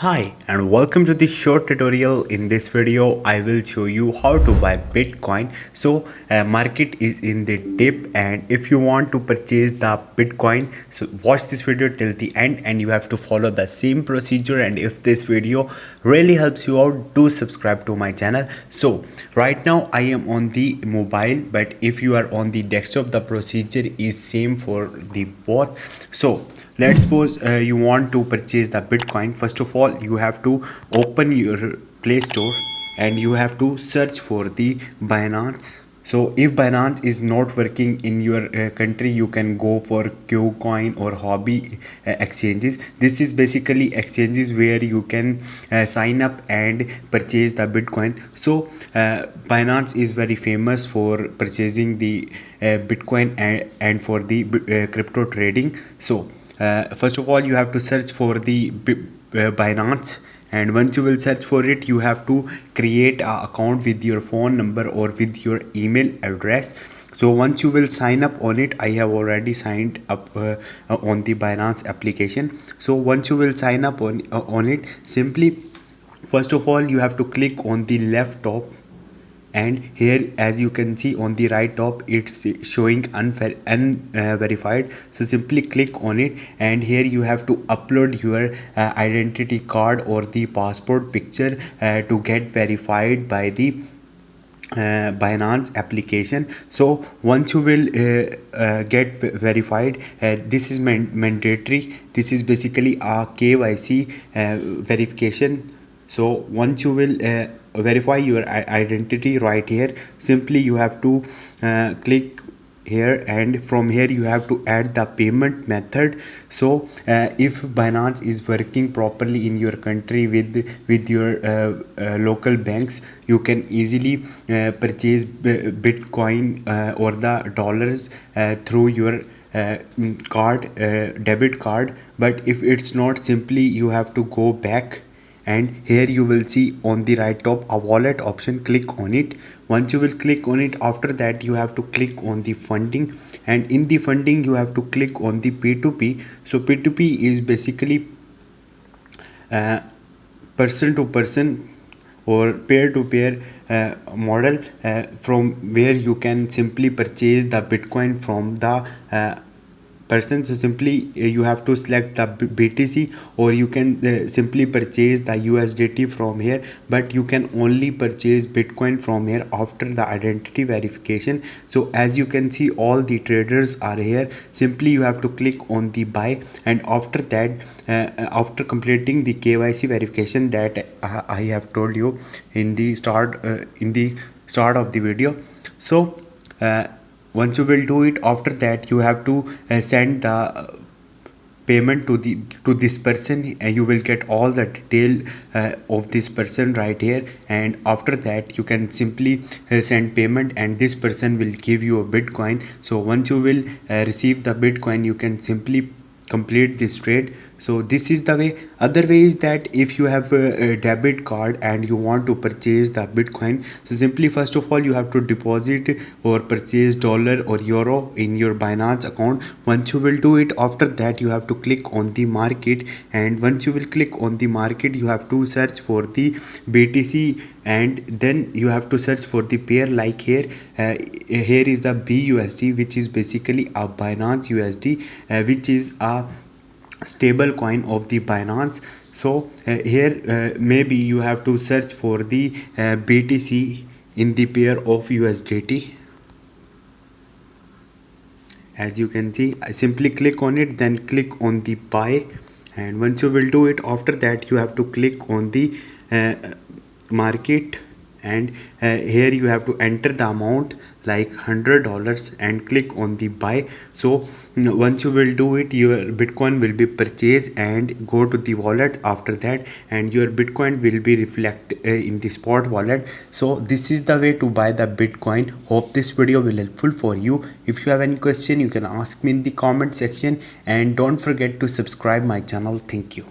Hi and welcome to this short tutorial. In this video I will show you how to buy Bitcoin. Market is in the dip, and if you want to purchase the Bitcoin, so watch this video till the end and you have to follow the same procedure. And if this video really helps you out, do subscribe to my channel. So right now I am on the mobile, but if you are on the desktop, the procedure is same for the both. So let's suppose you want to purchase the Bitcoin. First of all, you have to open your Play Store and you have to search for the Binance. So if Binance is not working in your country, you can go for KuCoin or Hobby exchanges. This is basically exchanges where you can sign up and purchase the Bitcoin. So Binance is very famous for purchasing the Bitcoin and for the crypto trading. So first of all, you have to search for the Binance, and once you will search for it, you have to create an account with your phone number or with your email address. So once you will sign up on it, I have already signed up on the Binance application. So once you will sign up on it, simply first of all you have to click on the left top, and here as you can see on the right top it's showing unverified. So simply click on it, and here you have to upload your identity card or the passport picture to get verified by the Binance application. So once you will get verified, this is mandatory. This is basically a KYC verification. So once you will verify your identity right here, simply you have to click here, and from here you have to add the payment method. So if Binance is working properly in your country with your local banks, you can easily purchase Bitcoin or the dollars through your card, debit card. But if it's not, simply you have to go back, and here you will see on the right top a wallet option. Click on it. Once you will click on it, after that you have to click on the funding, and in the funding you have to click on the P2P. So P2P is basically uh, person to person or peer to peer model, from where you can simply purchase the Bitcoin from the person. So simply you have to select the BTC, or you can simply purchase the USDT from here, but you can only purchase Bitcoin from here after the identity verification. So as you can see, all the traders are here. Simply you have to click on the buy, and after that after completing the KYC verification that I have told you in the start of the video. So once you will do it, after that you have to send the payment to this person, and you will get all the detail of this person right here. And after that you can simply send payment, and this person will give you a Bitcoin. So once you will receive the Bitcoin, you can simply complete this trade. So this is the way. Other way is that if you have a debit card and you want to purchase the Bitcoin, so simply first of all you have to deposit or purchase dollar or euro in your Binance account. Once you will do it, after that you have to click on the market, and once you will click on the market, you have to search for the BTC, and then you have to search for the pair. Like here here is the BUSD, which is basically a Binance USD, which is a stable coin of the Binance. So here maybe you have to search for the BTC in the pair of USDT. As you can see, I simply click on it, then click on the buy, and once you will do it, after that you have to click on the market, and here you have to enter the amount like $100 and click on the buy. So once you will do it, your Bitcoin will be purchased and go to the wallet after that, and your Bitcoin will be reflected in the spot wallet. So this is the way to buy the Bitcoin. Hope this video will helpful for you. If you have any question, you can ask me in the comment section, and don't forget to subscribe my channel. Thank you.